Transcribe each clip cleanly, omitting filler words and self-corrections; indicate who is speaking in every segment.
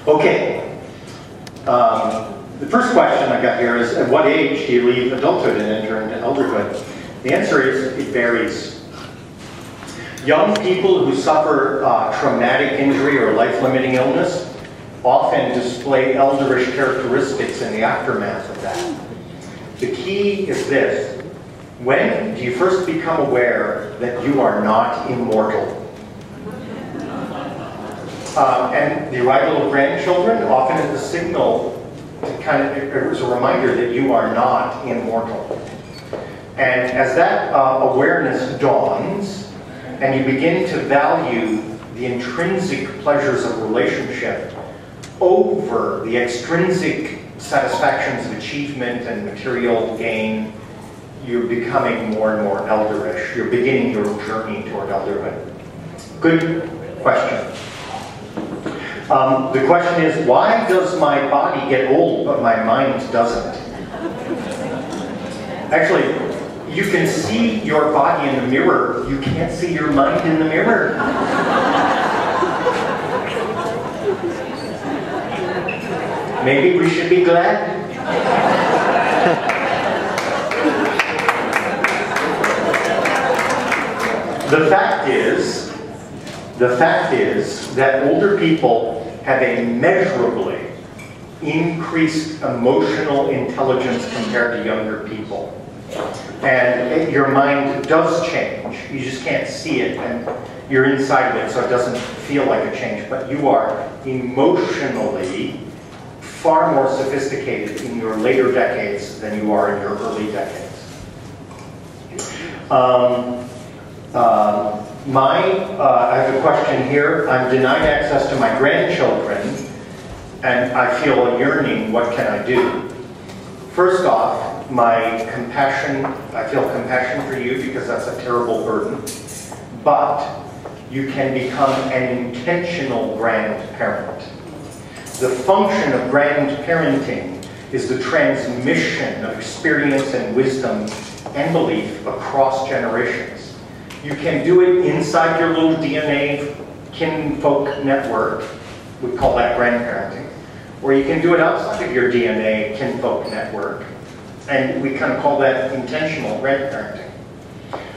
Speaker 1: Okay. The first question I got here is, at what age do you leave adulthood and enter into elderhood? The answer is, it varies. Young people who suffer traumatic injury or life-limiting illness often display elderish characteristics in the aftermath of that. The key is this: when do you first become aware that you are not immortal? And the arrival of grandchildren often is a signal to it's a reminder that you are not immortal. And as that awareness dawns, and you begin to value the intrinsic pleasures of relationship over the extrinsic satisfactions of achievement and material gain, you're becoming more and more elderish. You're beginning your journey toward elderhood. Good question. The question is, why does my body get old but my mind doesn't? Actually, you can see your body in the mirror. You can't see your mind in the mirror. Maybe we should be glad. The fact is that older people have a measurably increased emotional intelligence compared to younger people. And your mind does change. You just can't see it, and you're inside of it, so it doesn't feel like a change. But you are emotionally far more sophisticated in your later decades than you are in your early decades. I have a question here. I'm denied access to my grandchildren, and I feel a yearning. What can I do? First off, I feel compassion for you because that's a terrible burden. But you can become an intentional grandparent. The function of grandparenting is the transmission of experience and wisdom and belief across generations. You can do it inside your little DNA kinfolk network. We call that grandparenting. Or you can do it outside of your DNA kinfolk network. And we kind of call that intentional grandparenting.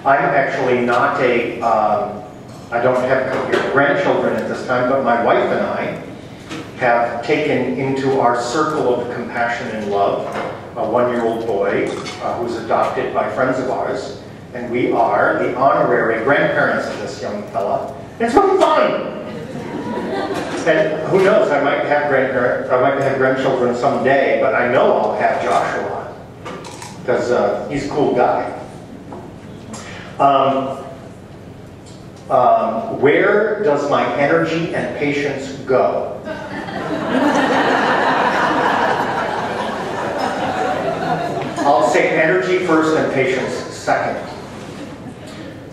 Speaker 1: I'm actually not I don't have grandchildren at this time, but my wife and I have taken into our circle of compassion and love a one-year-old boy who's adopted by friends of ours. And we are the honorary grandparents of this young fella. It's really fun! And who knows, I might have grandchildren someday, but I know I'll have Joshua, because he's a cool guy. Where does my energy and patience go? I'll say energy first and patience second.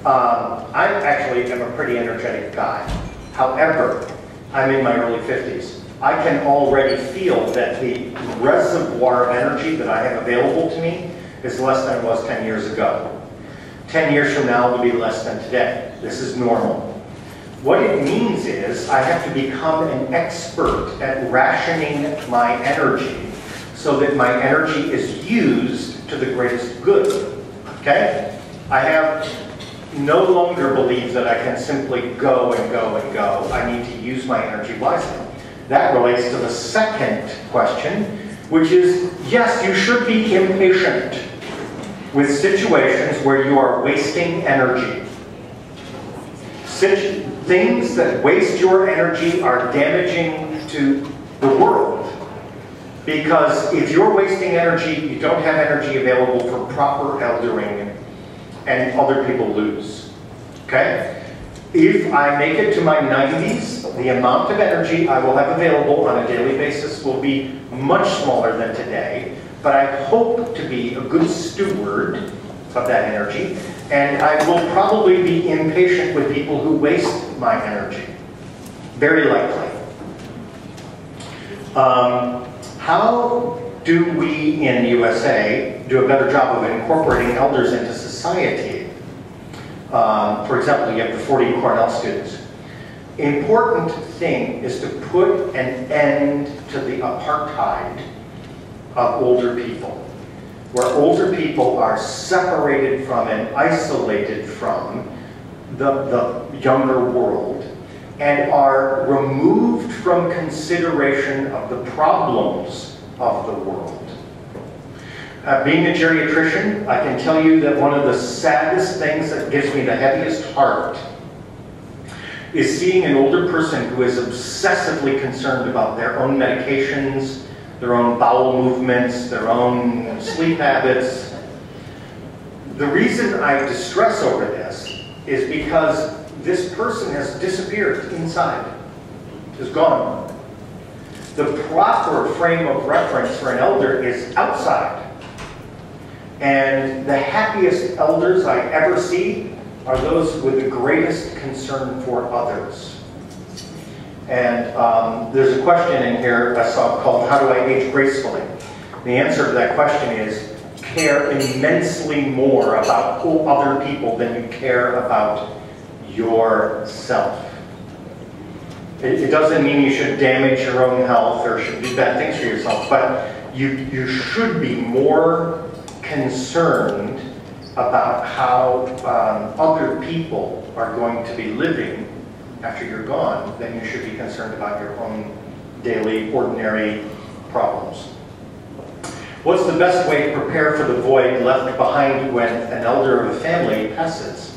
Speaker 1: I actually am a pretty energetic guy. However, I'm in my early 50s. I can already feel that the reservoir of energy that I have available to me is less than it was 10 years ago. 10 years from now will be less than today. This is normal. What it means is I have to become an expert at rationing my energy so that my energy is used to the greatest good. Okay? I no longer believe that I can simply go and go and go. I need to use my energy wisely. That relates to the second question, which is, yes, you should be impatient with situations where you are wasting energy. Things that waste your energy are damaging to the world. Because if you're wasting energy, you don't have energy available for proper eldering, and other people lose. Okay? If I make it to my 90s, the amount of energy I will have available on a daily basis will be much smaller than today, but I hope to be a good steward of that energy, and I will probably be impatient with people who waste my energy. Very likely. How do we in the USA do a better job of incorporating elders into society? For example, you have the 40 Cornell students. Important thing is to put an end to the apartheid of older people, where older people are separated from and isolated from the younger world and are removed from consideration of the problems of the world. Being a geriatrician, I can tell you that one of the saddest things that gives me the heaviest heart is seeing an older person who is obsessively concerned about their own medications, their own bowel movements, their own sleep habits. The reason I distress over this is because this person has disappeared inside, is gone. The proper frame of reference for an elder is outside. And the happiest elders I ever see are those with the greatest concern for others. And there's a question in here I saw called, how do I age gracefully? The answer to that question is, care immensely more about other people than you care about yourself. It doesn't mean you should damage your own health or should do bad things for yourself, but you should be more concerned about how other people are going to be living after you're gone than you should be concerned about your own daily, ordinary problems. What's the best way to prepare for the void left behind when an elder of a family passes?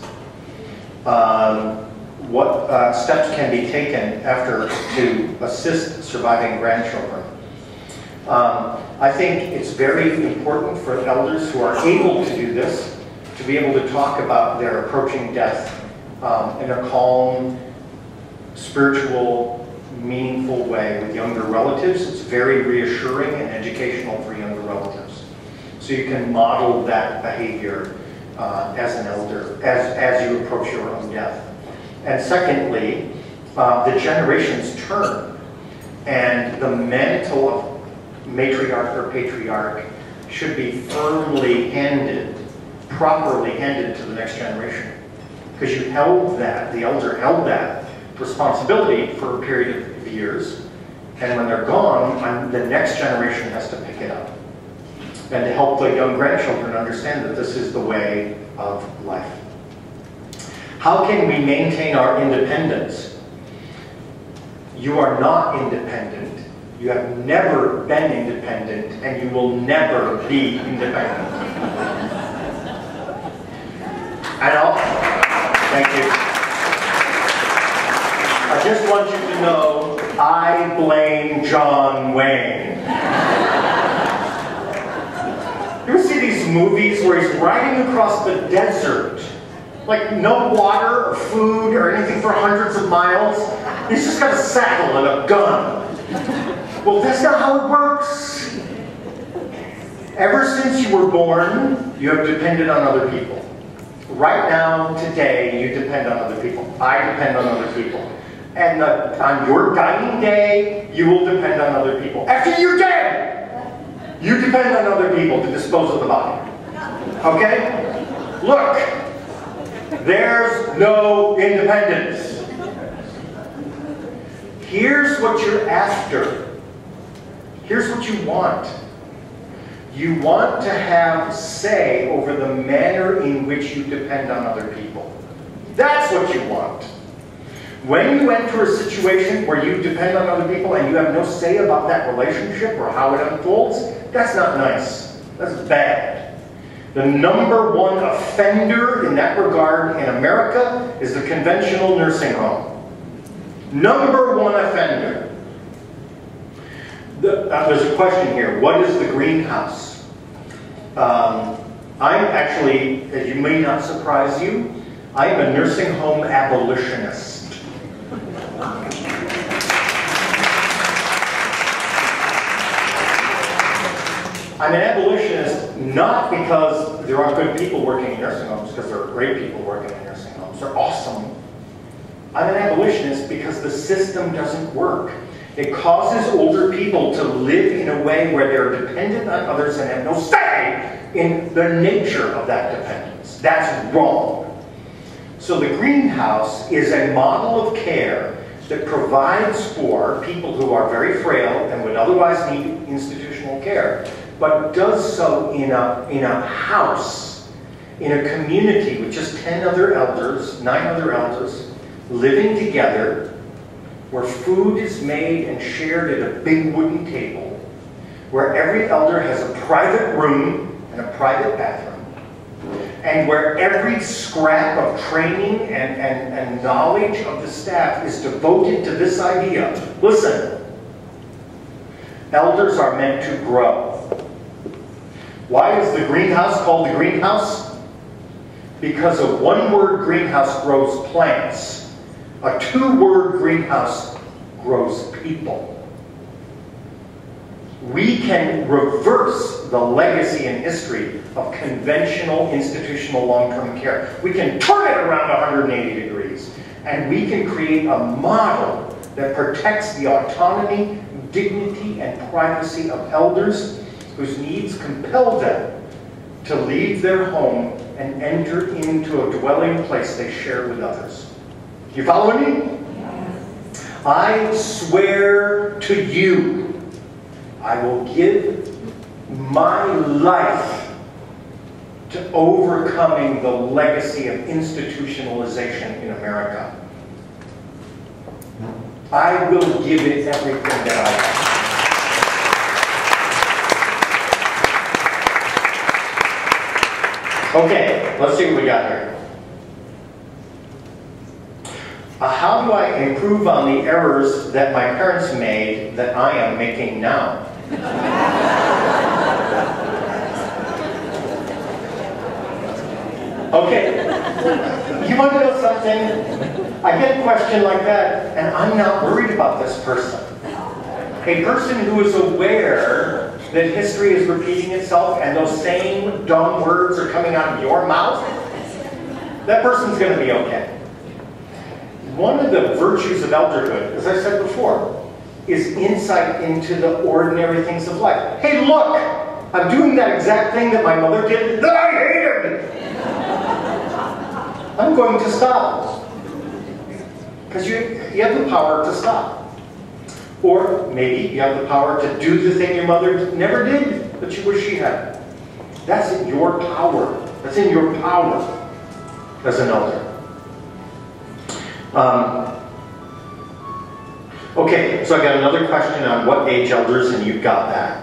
Speaker 1: What steps can be taken after to assist surviving grandchildren? I think it's very important for elders who are able to do this to be able to talk about their approaching death in a calm, spiritual, meaningful way with younger relatives. It's very reassuring and educational for younger relatives. So you can model that behavior as an elder, as you approach your own death. And secondly, the generations turn, and the mantle of matriarch or patriarch should be firmly handed, properly handed to the next generation. Because you held that, the elder held that responsibility for a period of years, and when they're gone, the next generation has to pick it up. And to help the young grandchildren understand that this is the way of life. How can we maintain our independence? You are not independent. You have never been independent, and you will never be independent. Thank you. I just want you to know, I blame John Wayne. You ever see these movies where he's riding across the desert? Like no water or food or anything for hundreds of miles. He's just got a saddle and a gun. Well, that's not how it works. Ever since you were born, you have depended on other people. Right now, today, you depend on other people. I depend on other people. And on your dying day, you will depend on other people. After you're dead, you depend on other people to dispose of the body. Okay? Look, there's no independence. Here's what you're after. Here's what you want. You want to have say over the manner in which you depend on other people. That's what you want. When you enter a situation where you depend on other people and you have no say about that relationship or how it unfolds, that's not nice. That's bad. The number one offender in that regard in America is the conventional nursing home. Number one offender. There's a question here. What is the greenhouse? I'm actually, as you may not surprise you, I am a nursing home abolitionist. I'm an abolitionist not because there aren't good people working in nursing homes, because there are great people working in nursing homes. They're awesome. I'm an abolitionist because the system doesn't work. It causes older people to live in a way where they're dependent on others and have no say in the nature of that dependence. That's wrong. So the greenhouse is a model of care that provides for people who are very frail and would otherwise need institutional care, but does so in a house, in a community with just 10 other elders, 9 other elders, living together, where food is made and shared at a big wooden table, where every elder has a private room and a private bathroom, and where every scrap of training and knowledge of the staff is devoted to this idea. Listen, elders are meant to grow. Why is the greenhouse called the greenhouse? Because a one-word greenhouse grows plants. A two-word greenhouse grows people. We can reverse the legacy and history of conventional institutional long-term care. We can turn it around 180 degrees, and we can create a model that protects the autonomy, dignity, and privacy of elders whose needs compel them to leave their home and enter into a dwelling place they share with others. You following me? I swear to you, I will give my life to overcoming the legacy of institutionalization in America. I will give it everything that I have. Okay, let's see what we got here. How do I improve on the errors that my parents made that I am making now? Okay, you want to know something? I get a question like that, and I'm not worried about this person. A person who is aware that history is repeating itself and those same dumb words are coming out of your mouth, that person's going to be okay. One of the virtues of elderhood, as I said before, is insight into the ordinary things of life. Hey, look! I'm doing that exact thing that my mother did that I hated! I'm going to stop. Because you have the power to stop. Or maybe you have the power to do the thing your mother never did, but you wish she had. That's in your power. That's in your power as an elder. Okay, so I got another question on what age elders, and you've got that.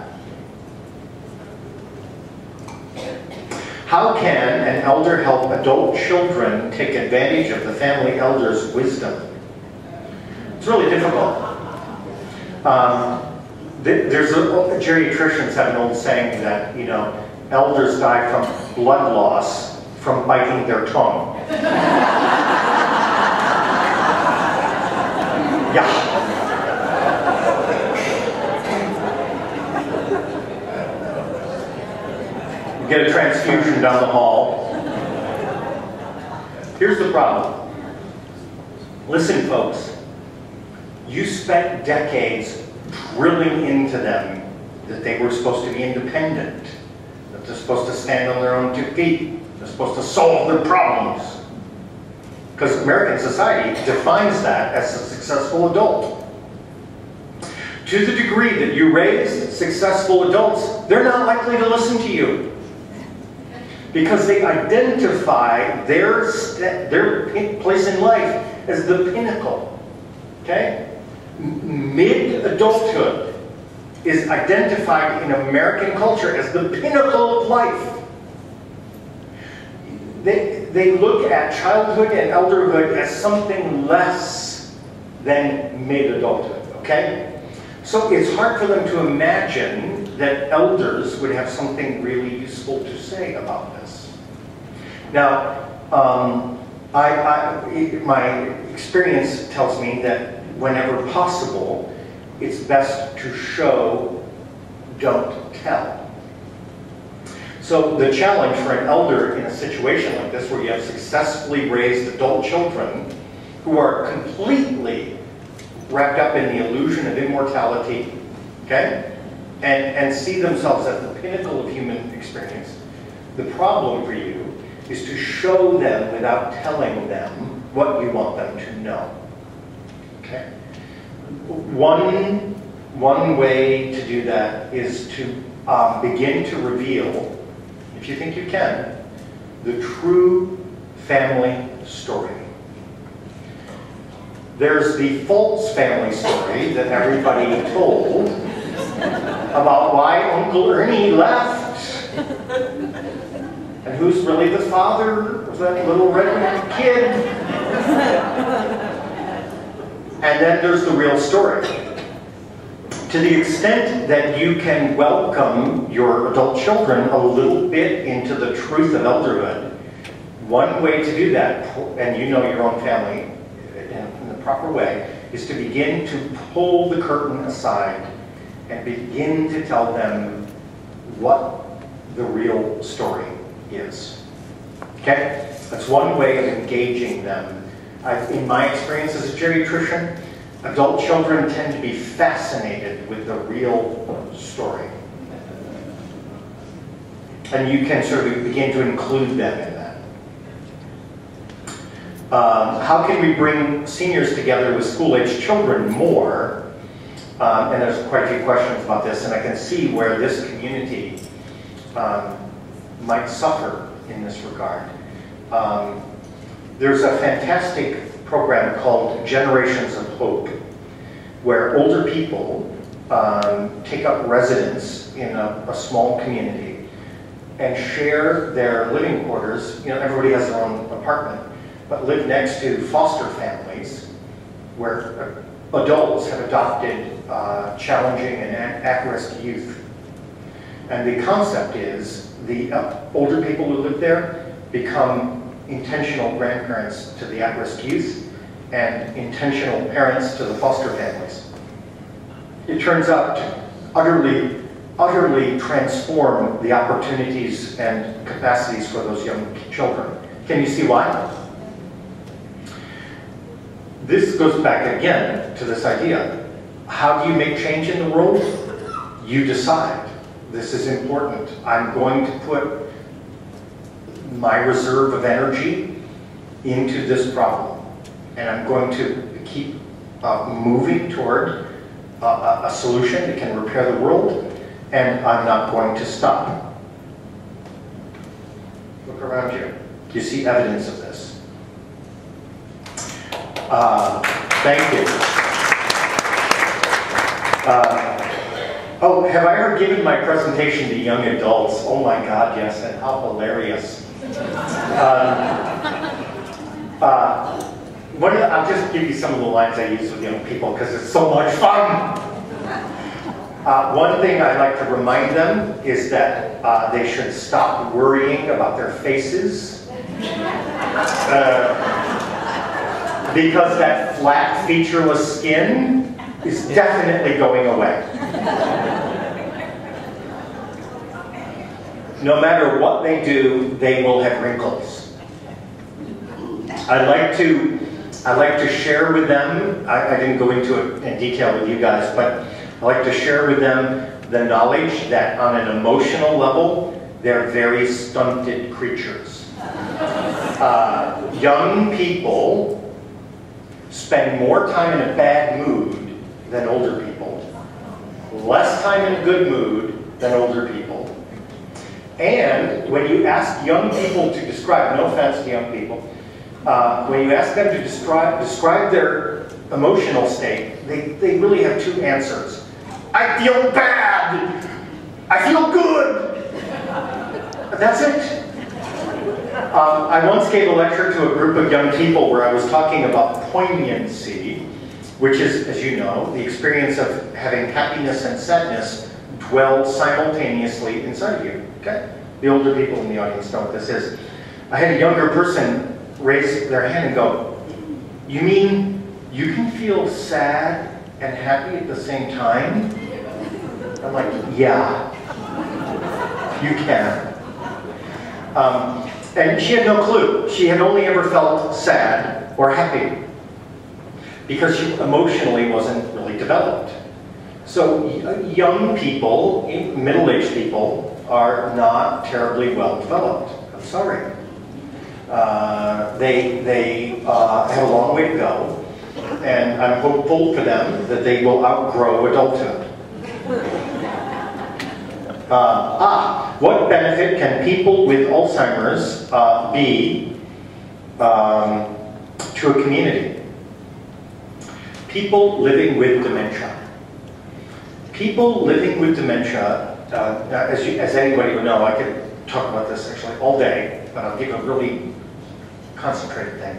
Speaker 1: How can an elder help adult children take advantage of the family elder's wisdom? It's really difficult. There's geriatricians have an old saying that, you know, elders die from blood loss from biting their tongue. Yeah. Get a transfusion down the hall. Here's the problem. Listen, folks. You spent decades drilling into them that they were supposed to be independent, that they're supposed to stand on their own 2 feet, they're supposed to solve their problems. Because American society defines that as a successful adult. To the degree that you raise successful adults, they're not likely to listen to you. Because they identify their place in life as the pinnacle. Okay? Mid-adulthood is identified in American culture as the pinnacle of life. They look at childhood and elderhood as something less than mid-adulthood. Okay? So it's hard for them to imagine that elders would have something really useful to say about this. Now, my experience tells me that whenever possible, it's best to show, don't tell. So the challenge for an elder in a situation like this, where you have successfully raised adult children who are completely wrapped up in the illusion of immortality, okay? And see themselves as the pinnacle of human experience. The problem for you is to show them without telling them what you want them to know. Okay. One way to do that is to begin to reveal, if you think you can, the true family story. There's the false family story that everybody told about why Uncle Ernie left and who's really the father of that little red kid. And then there's the real story. To the extent that you can welcome your adult children a little bit into the truth of elderhood, one way to do that, and you know your own family in the proper way, is to begin to pull the curtain aside and begin to tell them what the real story is. Okay? That's one way of engaging them. In my experience as a geriatrician, adult children tend to be fascinated with the real story. And you can sort of begin to include them in that. How can we bring seniors together with school-age children more? And there's quite a few questions about this, and I can see where this community might suffer in this regard. There's a fantastic program called Generations of Hope, where older people take up residence in a small community and share their living quarters. You know, everybody has their own apartment, but live next to foster families where adults have adopted challenging and at-risk youth. And the concept is the older people who live there become intentional grandparents to the at-risk youth and intentional parents to the foster families. It turns out to utterly transform the opportunities and capacities for those young children. Can you see why? This goes back again to this idea. How do you make change in the world? You decide. This is important. I'm going to put my reserve of energy into this problem. And I'm going to keep moving toward a solution that can repair the world, and I'm not going to stop. Look around you. You see evidence of this. Thank you. Oh, have I ever given my presentation to young adults? Oh my God, yes, and how hilarious. I'll just give you some of the lines I use with young people because it's so much fun. One thing I like to remind them is that they should stop worrying about their faces because that flat, featureless skin is definitely going away. No matter what they do, they will have wrinkles. I like to share with them, I didn't go into it in detail with you guys, but I like to share with them the knowledge that on an emotional level, they're very stunted creatures. Young people spend more time in a bad mood than older people, less time in a good mood than older people. And when you ask young people to describe, no offense to young people, when you ask them to describe their emotional state, they really have two answers. I feel bad. I feel good. That's it. I once gave a lecture to a group of young people where I was talking about poignancy, which is, as you know, the experience of having happiness and sadness dwell simultaneously inside of you. Okay? The older people in the audience know what this is. I had a younger person raise their hand and go, "You mean you can feel sad and happy at the same time?" I'm like, "Yeah, you can." And she had no clue. She had only ever felt sad or happy because she emotionally wasn't really developed. So young people, middle-aged people, are not terribly well developed. I'm sorry. They have a long way to go. and I'm hopeful for them that they will outgrow adulthood. What benefit can people with Alzheimer's be to a community? People living with dementia. People living with dementia, as anybody would know, I could talk about this actually all day, but I'll give a really concentrated thing.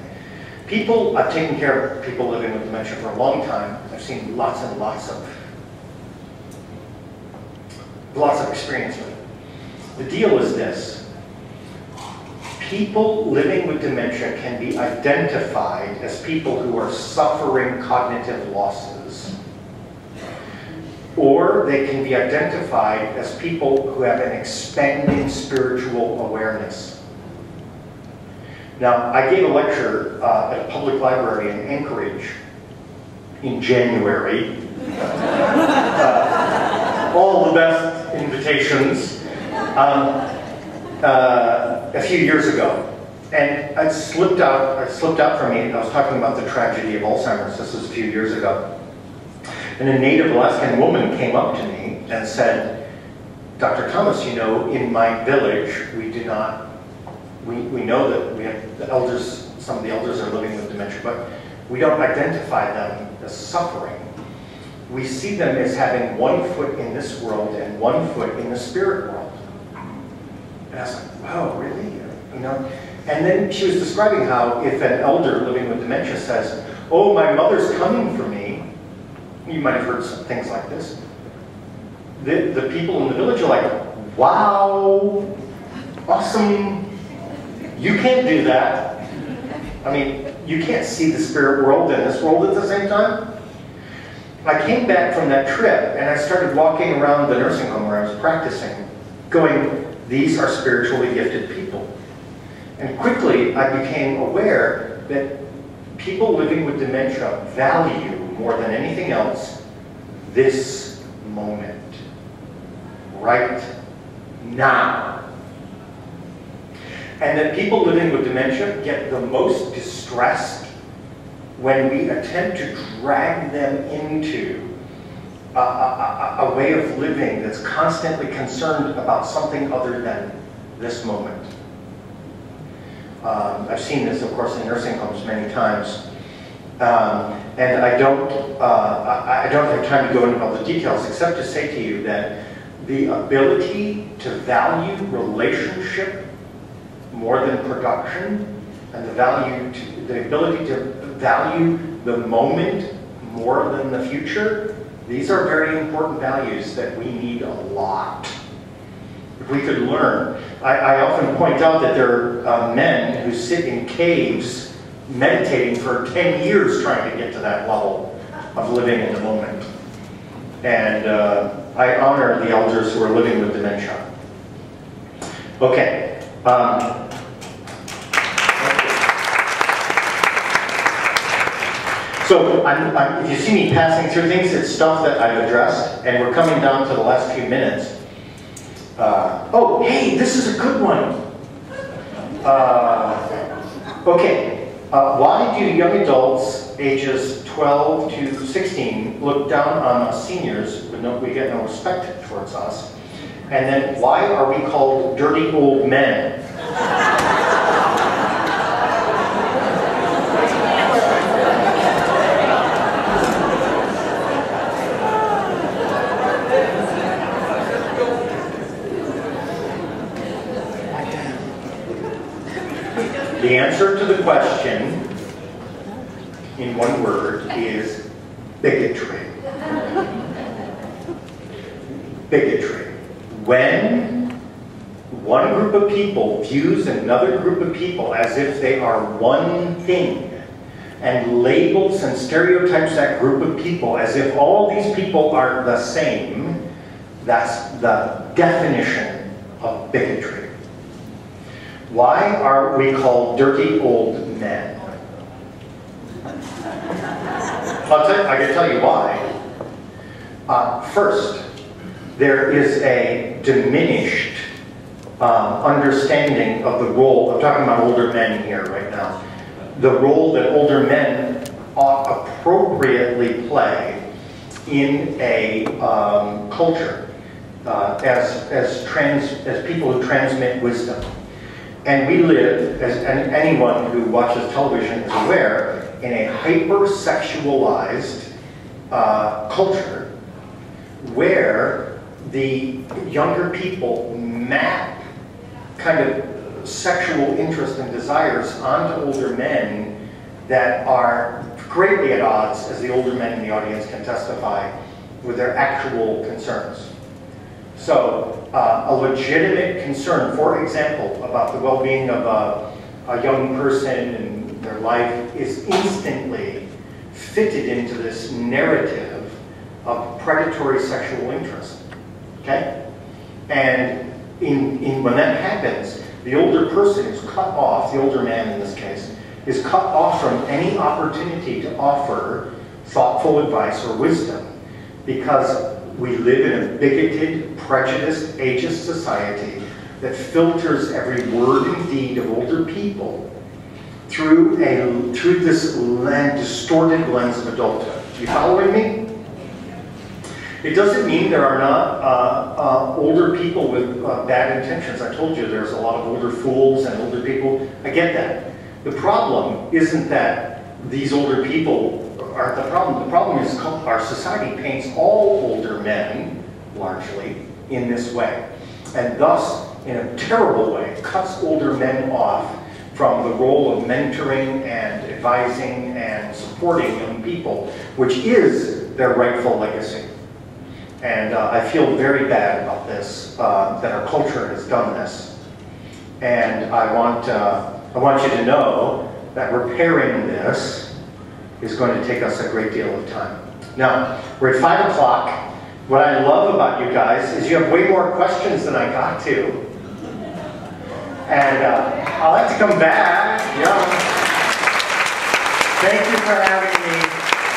Speaker 1: I've taken care of people living with dementia for a long time. I've seen lots and lots of experience with it. The deal is this: people living with dementia can be identified as people who are suffering cognitive losses, or they can be identified as people who have an expanding spiritual awareness. Now, I gave a lecture at a public library in Anchorage in January. All the best invitations. A few years ago. And it slipped out from me. I was talking about the tragedy of Alzheimer's. This was a few years ago. And a native Alaskan woman came up to me and said, Dr. Thomas, you know, in my village, we know that we have the elders, some of the elders are living with dementia, but we don't identify them as suffering. We see them as having one foot in this world and one foot in the spirit world. And I was like, wow, really? You know? And then she was describing how if an elder living with dementia says, oh, my mother's coming for me, you might have heard some things like this. The people in the village are like, wow, awesome. You can't do that. I mean, you can't see the spirit world and this world at the same time. I came back from that trip and I started walking around the nursing home where I was practicing, going, these are spiritually gifted people. And quickly I became aware that people living with dementia value more than anything else this moment, right now. And that people living with dementia get the most distressed when we attempt to drag them into a way of living that's constantly concerned about something other than this moment. I've seen this, of course, in nursing homes many times. And I don't have time to go into all the details, except to say to you that the ability to value relationship more than production, and the ability to value the moment more than the future, these are very important values that we need a lot. If we could learn. I often point out that there are men who sit in caves meditating for 10 years trying to get to that level of living in the moment. And I honor the elders who are living with dementia. Okay. So if you see me passing through things, it's stuff that I've addressed, and we're coming down to the last few minutes. Oh, hey, this is a good one. Okay, why do young adults ages 12 to 16 look down on us seniors when we get no respect towards us? And then why are we called dirty old men? The answer to the question, in one word, is bigotry. Bigotry. When one group of people views another group of people as if they are one thing, and labels and stereotypes that group of people as if all these people are the same, that's the definition of bigotry. Why are we called dirty old men? I can tell you why. First, there is a diminished understanding of the role. I'm talking about older men here right now. The role that older men ought appropriately play in a culture as people who transmit wisdom. And we live, and anyone who watches television is aware, in a hyper-sexualized culture where the younger people map kind of sexual interest and desires onto older men that are greatly at odds, as the older men in the audience can testify, with their actual concerns. So a legitimate concern, for example, about the well-being of a young person and their life is instantly fitted into this narrative of predatory sexual interest, okay? And when that happens, the older person is cut off, the older man in this case, is cut off from any opportunity to offer thoughtful advice or wisdom, because we live in a bigoted, prejudiced, ageist society that filters every word and deed of older people through this distorted lens of adulthood. You following me? It doesn't mean there are not older people with bad intentions. I told you there's a lot of older fools and older people. I get that. The problem isn't that these older people aren't the problem. The problem is our society paints all older men, largely, in this way. And thus, in a terrible way, cuts older men off from the role of mentoring and advising and supporting young people, which is their rightful legacy. And I feel very bad about this, that our culture has done this. And I want you to know that repairing this is going to take us a great deal of time. Now, we're at 5 o'clock. What I love about you guys is you have way more questions than I got to. And I'll have to come back. Yeah. Thank you for having me.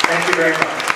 Speaker 1: Thank you very much.